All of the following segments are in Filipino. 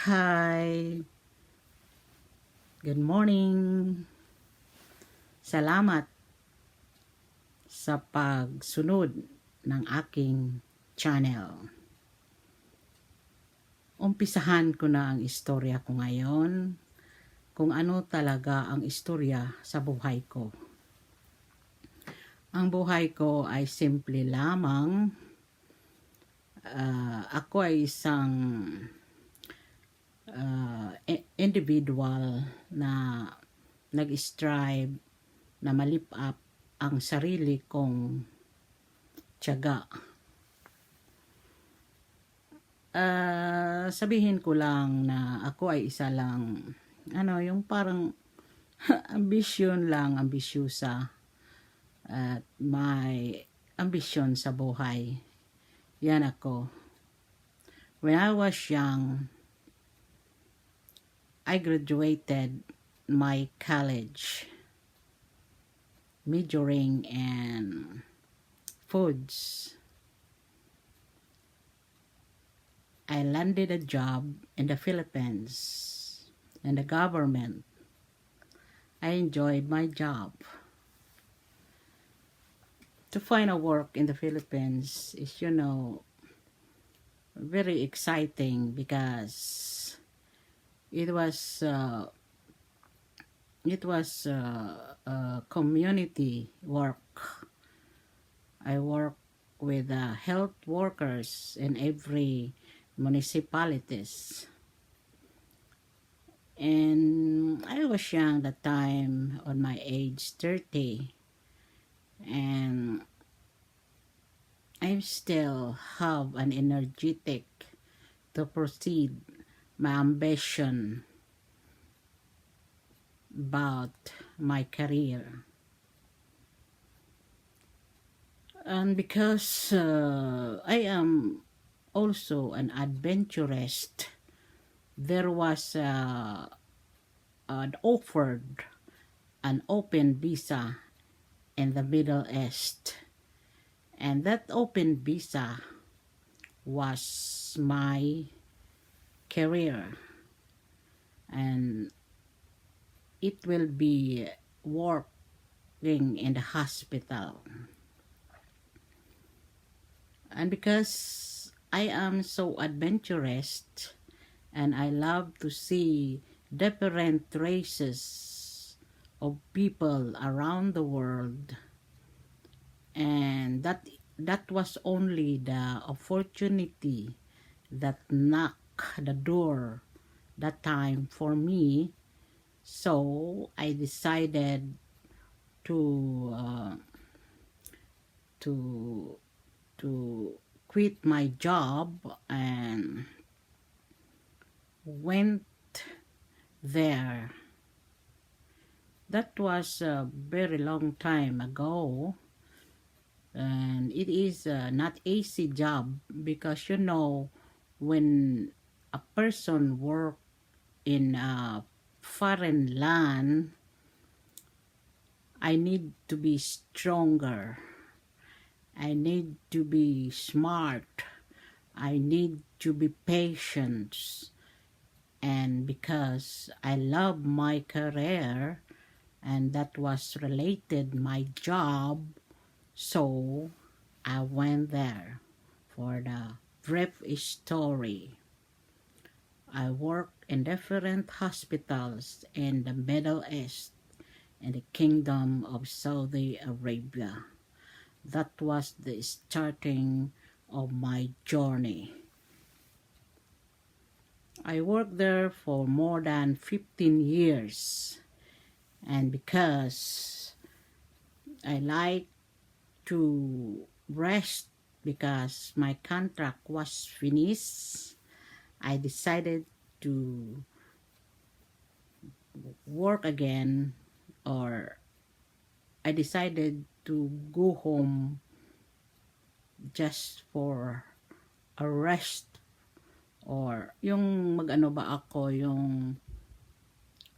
Hi, good morning. Salamat sa pagsunod ng aking channel. Umpisahan ko na ang istorya ko ngayon, kung ano talaga ang istorya sa buhay ko. Ang buhay ko ay simple lamang. Ako ay isang individual na nag-strive na malip up ang sarili kong tiyaga. Sabihin ko lang na ako ay isa lang, yung parang ambisyosa at may ambisyon sa buhay. Yan ako. When I was young, I graduated my college majoring in foods. I landed a job in the Philippines in the government. I enjoyed my job. To find a work in the Philippines is, very exciting because it was community work. I work with health workers in every municipalities. And I was young that time, on my age 30. And I still have an energetic to proceed my ambition about my career. And because I am also an adventurous, there was offered an open visa in the Middle East, and that open visa was my career, and it will be working in the hospital. And because I am so adventurous and I love to see different races of people around the world, and that was only the opportunity that knocked the door that time for me. So I decided to quit my job and went there. That was a very long time ago, and it is not easy job because when a person work in a foreign land, I need to be stronger, I need to be smart, I need to be patient. And because I love my career and that was related my job, so I went there. For the brief story, I worked in different hospitals in the Middle East and the Kingdom of Saudi Arabia. That was the starting of my journey. I worked there for more than 15 years, and because I like to rest because my contract was finished, I decided to work again, or I decided to go home just for a rest, or yung yung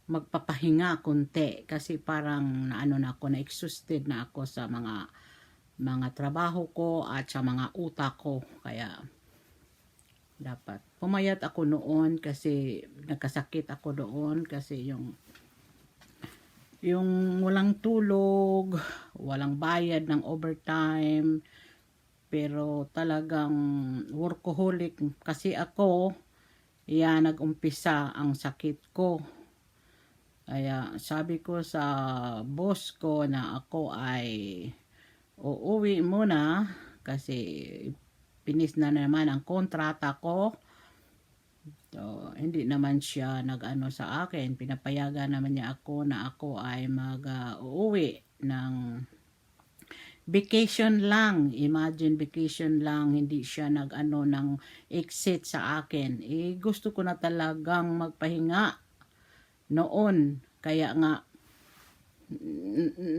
magpapahinga konti kasi parang na exhausted na ako sa mga trabaho ko at sa mga utak ko, kaya dapat pumayat ako noon kasi nagkasakit ako doon kasi yung walang tulog, walang bayad ng overtime, pero talagang workaholic kasi ako. Nag-umpisa ang sakit ko. Kaya sabi ko sa boss ko na ako ay uuwi muna kasi pinis na naman ang kontrata ko. So, hindi naman siya nag-ano sa akin. Pinapayagan naman niya ako na ako ay uuwi ng vacation lang. Imagine, vacation lang. Hindi siya nag-ano ng exit sa akin. Gusto ko na talagang magpahinga noon. Kaya nga,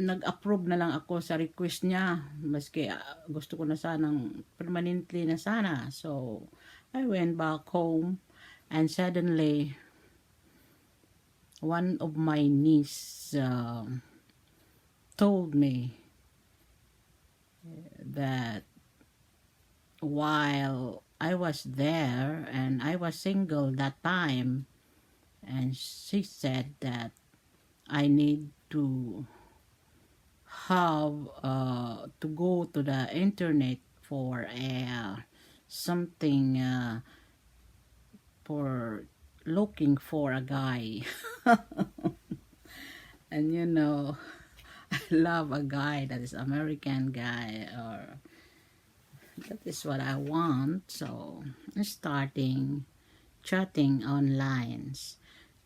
nag-approve na lang ako sa request niya. Maski gusto ko na sanang permanently na sana. So, I went back home. And suddenly, one of my niece told me that while I was there and I was single that time, and she said that I need to have to go to the internet for something for looking for a guy. And you know, I love a guy that is American guy, or that is what I want. So I'm starting chatting online.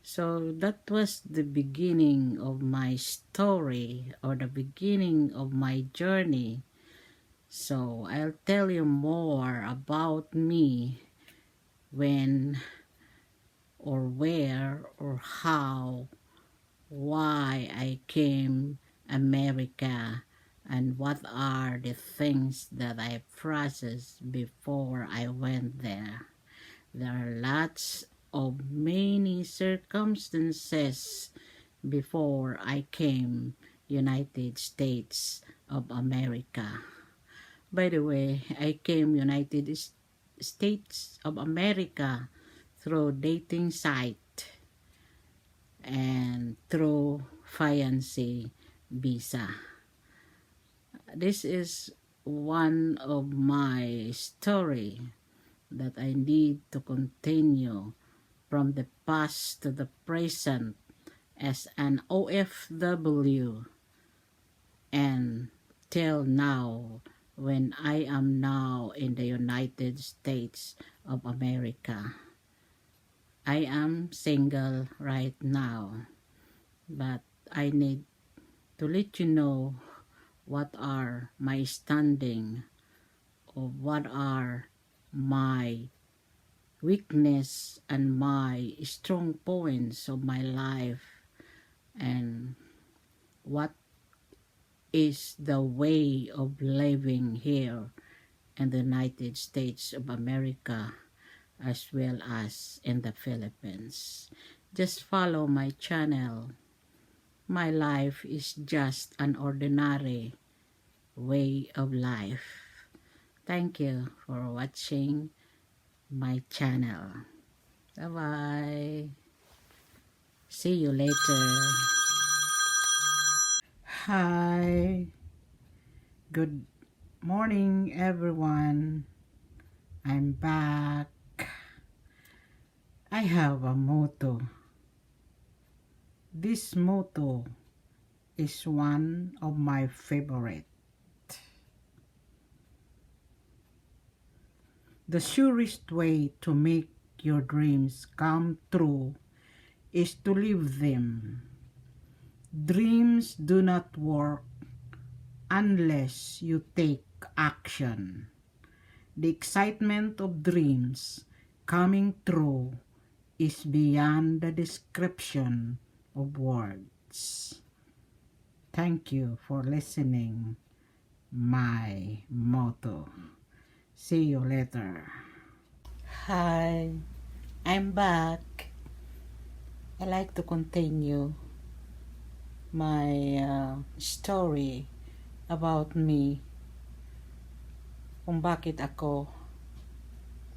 So that was the beginning of my story, or the beginning of my journey. So I'll tell you more about me, when or where or how, why I came America, and what are the things that I processed before I went there. There are lots of many circumstances before I came United States of America. By the way, I came United States of America through dating site and through fiancé visa. This is one of my story that I need to continue from the past to the present as an OFW, and till now when I am now in the United States of America. I am single right now, but I need to let you know what are my standing, or what are my weakness and my strong points of my life, and what is the way of living here in the United States of America, as well as in the Philippines. Just follow my channel. My life is just an ordinary way of life. Thank you for watching my channel. Bye-bye. See you later. Hi. Good morning, everyone. I'm back. I have a motto. This motto is one of my favorite. The surest way to make your dreams come true is to live them. Dreams do not work unless you take action. The excitement of dreams coming true is beyond the description of words. Thank you for listening my motto. See you later. Hi, I'm back. I like to continue my story about me, kung bakit ako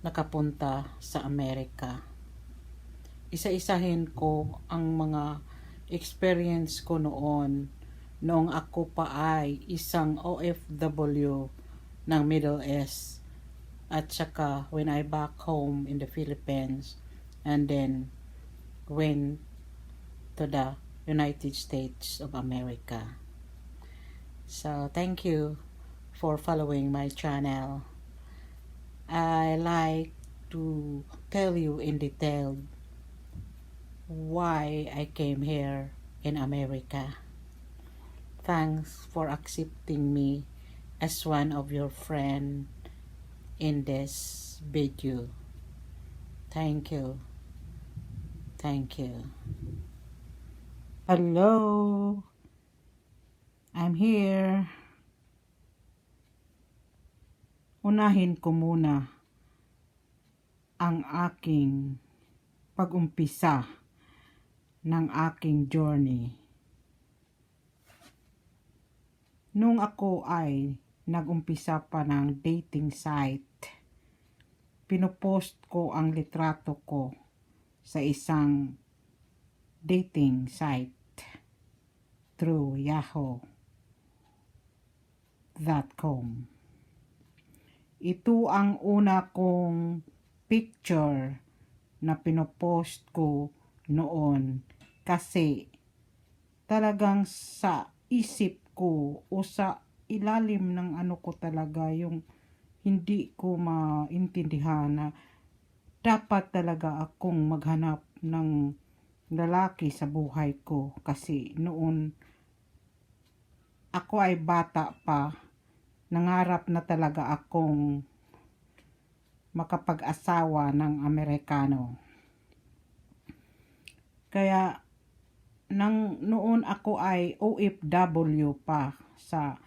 nakapunta sa Amerika. Isa-isahin ko ang mga experience ko noong ako pa ay isang OFW ng Middle East, at saka when I back home in the Philippines, and then went to the United States of America. So thank you for following my channel. I like to tell you in detail why I came here in America. Thanks for accepting me as one of your friend in this video. Thank you. Thank you. Hello. I'm here. Unahin ko muna ang aking pag-umpisa ng aking journey. Nung ako ay nag-umpisa pa ng dating site, pinopost ko ang litrato ko sa isang dating site through yahoo.com. Ito ang una kong picture na pinopost ko noon kasi talagang sa isip ko o sa ilalim ng ano ko talaga yung hindi ko maintindihan na dapat talaga akong maghanap ng lalaki sa buhay ko, kasi noon ako ay bata pa, nangarap na talaga akong makapag-asawa ng Amerikano. Kaya noon ako ay OFW pa sa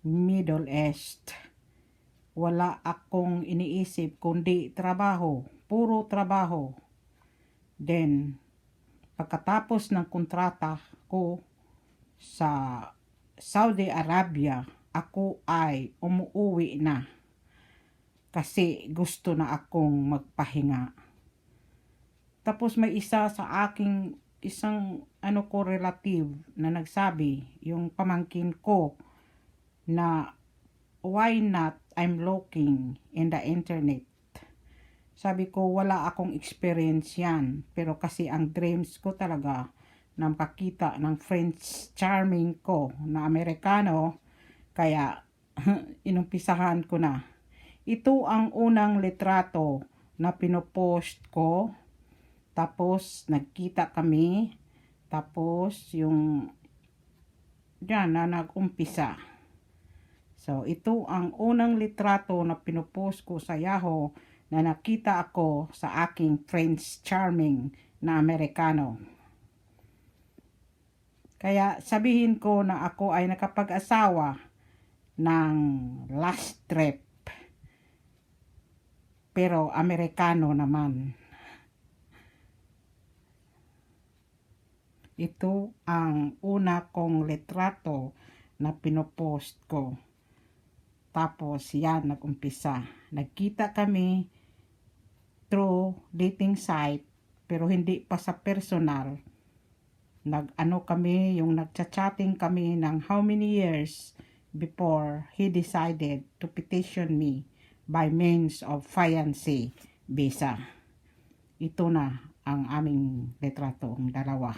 Middle East, wala akong iniisip kundi trabaho, puro trabaho. Then pagkatapos ng kontrata ko sa Saudi Arabia, ako ay umuwi na kasi gusto na akong magpahinga. Tapos may isa sa aking isang relative na nagsabi, yung pamangkin ko, na why not I'm looking in the internet. Sabi ko wala akong experience yan, pero kasi ang dreams ko talaga na makakita ng Prince Charming ko na Amerikano, kaya inumpisahan ko na. Ito ang unang litrato na pinopost ko. Tapos nagkita kami. Tapos yung diyan na nag-umpisa. So ito ang unang litrato na pinopost ko sa Yahoo na nakita ako sa aking Prince Charming na Amerikano. Kaya sabihin ko na ako ay nakapag-asawa ng last trip, pero Amerikano naman. Ito ang una kong litrato na pinopost ko. Tapos yan, nag-umpisa. Nagkita kami through dating site, pero hindi pa sa personal. Nagchatting kami ng how many years before he decided to petition me by means of fiancé visa. Ito na ang aming litrato, ang dalawa.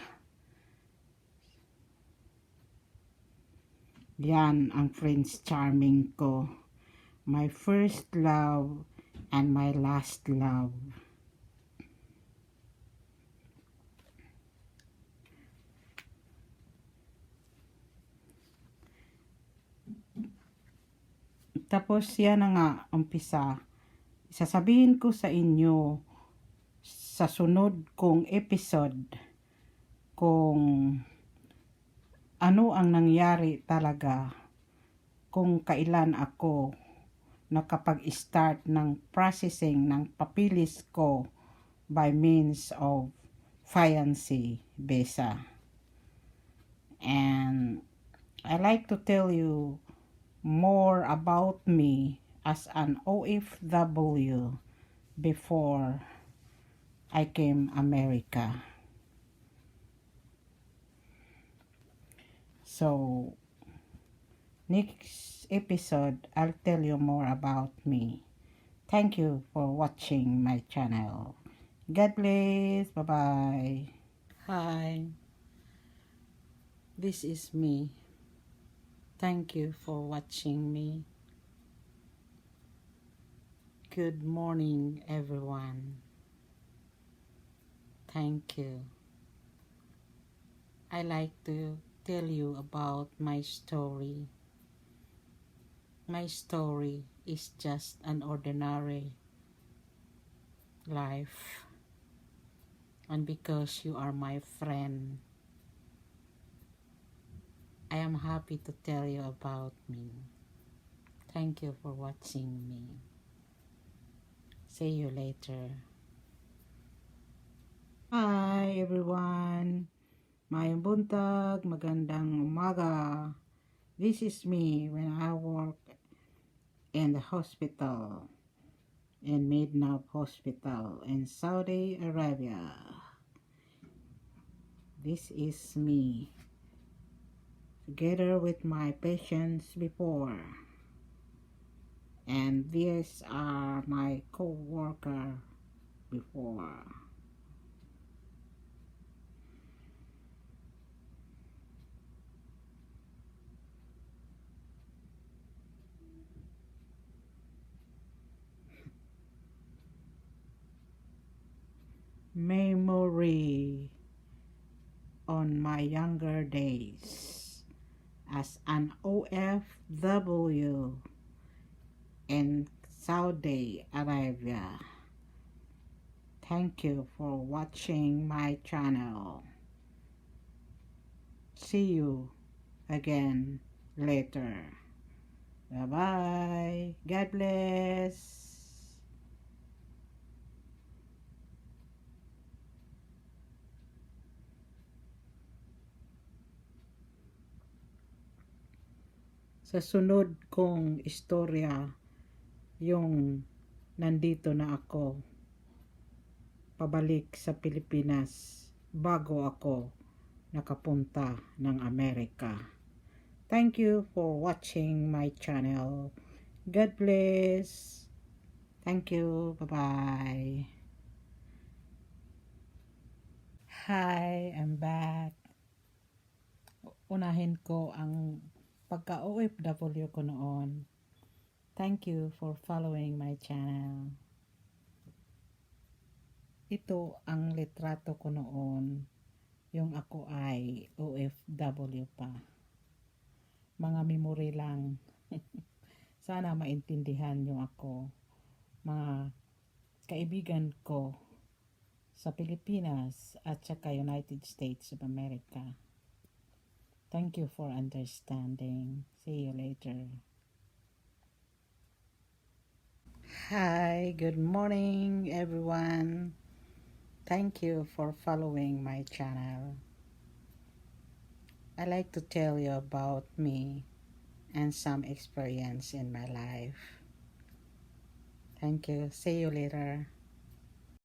Yan ang Prince Charming ko. My first love and my last love. Tapos yan na nga, umpisa. Sasabihin ko sa inyo sa sunod kong episode kung ano ang nangyari talaga, kung kailan ako nakapag-start ng processing ng papilis ko by means of fiancé visa. And I like to tell you more about me as an OFW before I came America. So next episode, I'll tell you more about me. Thank you for watching my channel. God bless. Bye-bye. Hi, this is me. Thank you for watching me. Good morning, everyone. Thank you. I like to tell you about my story. My story is just an ordinary life. And because you are my friend, I am happy to tell you about me. Thank you for watching me. See you later. Hi everyone. Mayong buntag, magandang umaga. This is me when I work in the hospital, in Mednab Hospital in Saudi Arabia. This is me, together with my patients before. And these are my co-worker before. Memory on my younger days as an OFW in Saudi Arabia. Thank you for watching my channel. See you again later. Bye-bye. God bless. Sa sunod kong istorya, yung nandito na ako, pabalik sa Pilipinas bago ako nakapunta ng Amerika. Thank you for watching my channel. God bless. Thank you. Bye-bye. Hi, I'm back. Unahin ko ang pagka-OFW ko noon. Thank you for following my channel. Ito ang litrato ko noon, yung ako ay OFW pa. Mga memory lang. Sana maintindihan nyo ako. Mga kaibigan ko sa Pilipinas at saka United States of America. Thank you for understanding. See you later. Hi, good morning everyone. Thank you for following my channel. I like to tell you about me and some experience in my life. Thank you. See you later.